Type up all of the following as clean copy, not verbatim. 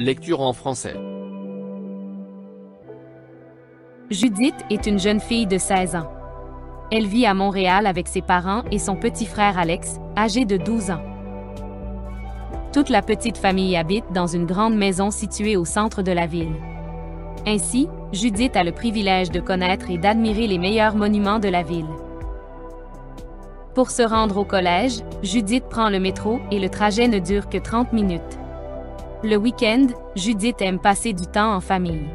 Lecture en français. Judith est une jeune fille de 16 ans. Elle vit à Montréal avec ses parents et son petit frère Alex, âgé de 12 ans. Toute la petite famille habite dans une grande maison située au centre de la ville. Ainsi, Judith a le privilège de connaître et d'admirer les meilleurs monuments de la ville. Pour se rendre au collège, Judith prend le métro et le trajet ne dure que 30 minutes. Le week-end, Judith aime passer du temps en famille.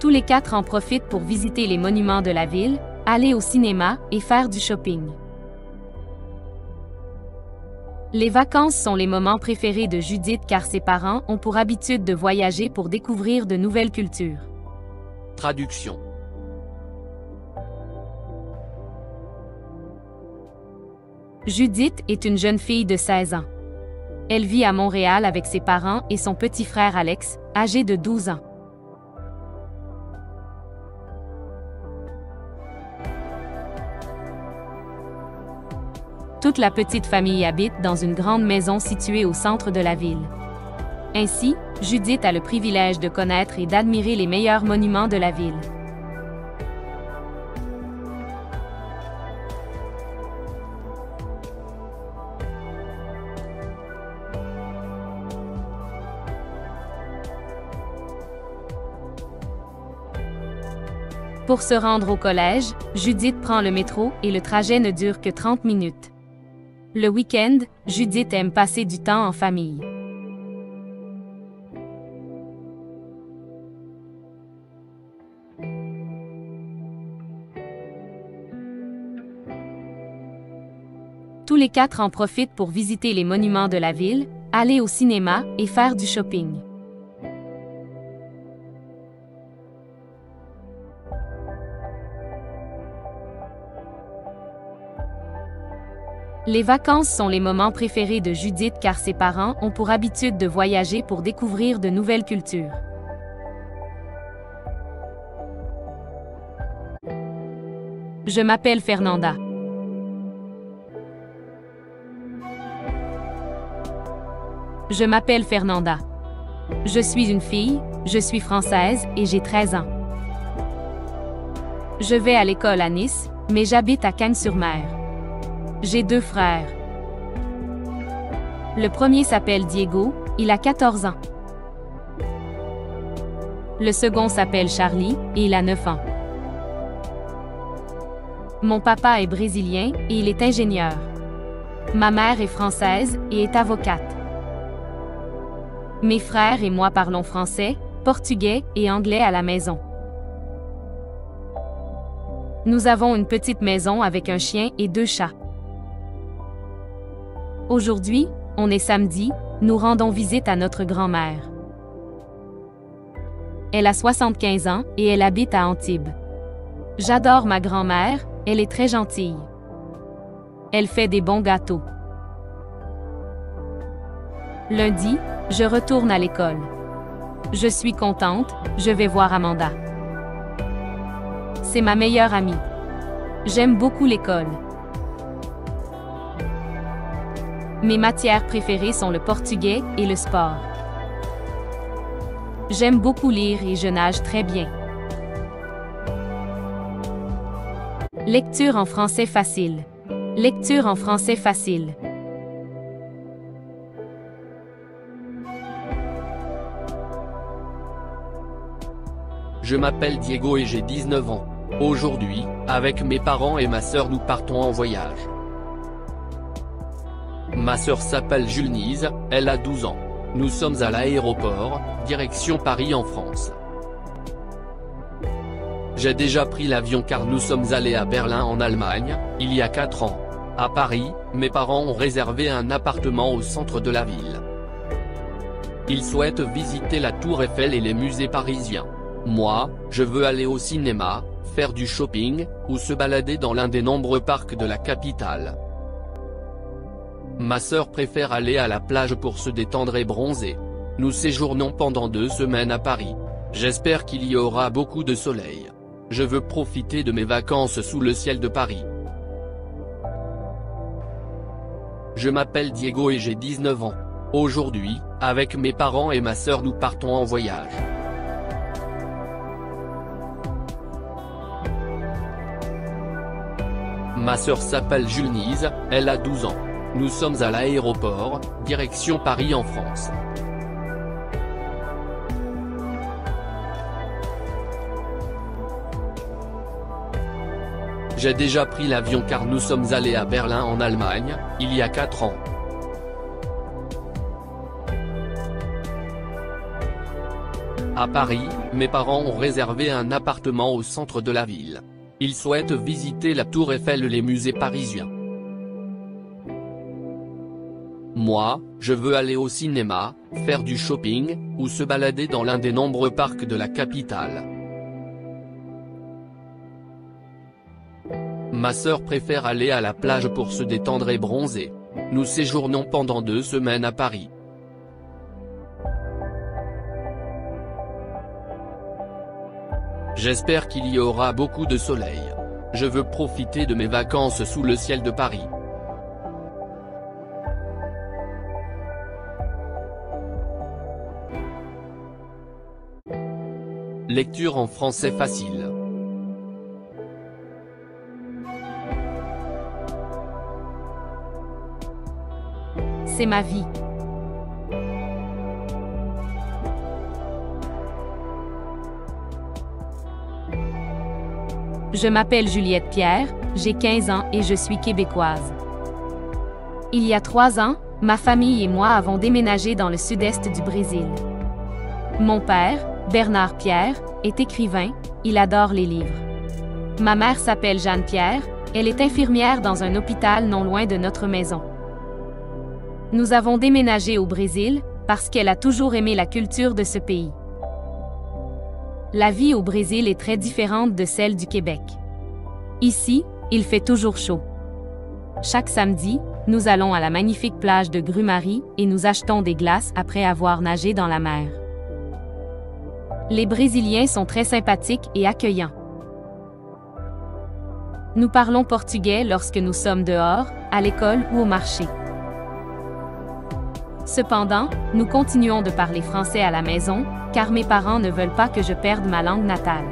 Tous les quatre en profitent pour visiter les monuments de la ville, aller au cinéma et faire du shopping. Les vacances sont les moments préférés de Judith car ses parents ont pour habitude de voyager pour découvrir de nouvelles cultures. Traduction. Judith est une jeune fille de 16 ans. Elle vit à Montréal avec ses parents et son petit frère Alex, âgé de 12 ans. Toute la petite famille habite dans une grande maison située au centre de la ville. Ainsi, Judith a le privilège de connaître et d'admirer les meilleurs monuments de la ville. Pour se rendre au collège, Judith prend le métro et le trajet ne dure que 30 minutes. Le week-end, Judith aime passer du temps en famille. Tous les quatre en profitent pour visiter les monuments de la ville, aller au cinéma et faire du shopping. Les vacances sont les moments préférés de Judith car ses parents ont pour habitude de voyager pour découvrir de nouvelles cultures. Je m'appelle Fernanda. Je m'appelle Fernanda. Je suis une fille, je suis française et j'ai 13 ans. Je vais à l'école à Nice, mais j'habite à Cagnes-sur-Mer. J'ai 2 frères. Le premier s'appelle Diego, il a 14 ans. Le second s'appelle Charlie, et il a 9 ans. Mon papa est brésilien, et il est ingénieur. Ma mère est française, et est avocate. Mes frères et moi parlons français, portugais et anglais à la maison. Nous avons une petite maison avec un chien et 2 chats. Aujourd'hui, on est samedi, nous rendons visite à notre grand-mère. Elle a 75 ans et elle habite à Antibes. J'adore ma grand-mère, elle est très gentille. Elle fait des bons gâteaux. Lundi, je retourne à l'école. Je suis contente, je vais voir Amanda. C'est ma meilleure amie. J'aime beaucoup l'école. Mes matières préférées sont le portugais et le sport. J'aime beaucoup lire et je nage très bien. Lecture en français facile. Lecture en français facile. Je m'appelle Diego et j'ai 19 ans. Aujourd'hui, avec mes parents et ma sœur nous partons en voyage. Ma sœur s'appelle Julnise, elle a 12 ans. Nous sommes à l'aéroport, direction Paris en France. J'ai déjà pris l'avion car nous sommes allés à Berlin en Allemagne, il y a 4 ans. À Paris, mes parents ont réservé un appartement au centre de la ville. Ils souhaitent visiter la Tour Eiffel et les musées parisiens. Moi, je veux aller au cinéma, faire du shopping, ou se balader dans l'un des nombreux parcs de la capitale. Ma sœur préfère aller à la plage pour se détendre et bronzer. Nous séjournons pendant 2 semaines à Paris. J'espère qu'il y aura beaucoup de soleil. Je veux profiter de mes vacances sous le ciel de Paris. Je m'appelle Diego et j'ai 19 ans. Aujourd'hui, Avec mes parents et ma sœur nous partons en voyage. Ma sœur s'appelle Julnise, elle a 12 ans. Nous sommes à l'aéroport, direction Paris en France. J'ai déjà pris l'avion car nous sommes allés à Berlin en Allemagne, il y a 4 ans. À Paris, mes parents ont réservé un appartement au centre de la ville. Ils souhaitent visiter la Tour Eiffel et les musées parisiens. Moi, je veux aller au cinéma, faire du shopping, ou se balader dans l'un des nombreux parcs de la capitale. Ma sœur préfère aller à la plage pour se détendre et bronzer. Nous séjournons pendant 2 semaines à Paris. J'espère qu'il y aura beaucoup de soleil. Je veux profiter de mes vacances sous le ciel de Paris. Lecture en français facile. C'est ma vie. Je m'appelle Juliette Pierre, j'ai 15 ans et je suis québécoise. Il y a 3 ans, ma famille et moi avons déménagé dans le sud-est du Brésil. Mon père, Bernard Pierre, est écrivain, il adore les livres. Ma mère s'appelle Jeanne Pierre, elle est infirmière dans un hôpital non loin de notre maison. Nous avons déménagé au Brésil, parce qu'elle a toujours aimé la culture de ce pays. La vie au Brésil est très différente de celle du Québec. Ici, il fait toujours chaud. Chaque samedi, nous allons à la magnifique plage de Grumari et nous achetons des glaces après avoir nagé dans la mer. Les Brésiliens sont très sympathiques et accueillants. Nous parlons portugais lorsque nous sommes dehors, à l'école ou au marché. Cependant, nous continuons de parler français à la maison, car mes parents ne veulent pas que je perde ma langue natale.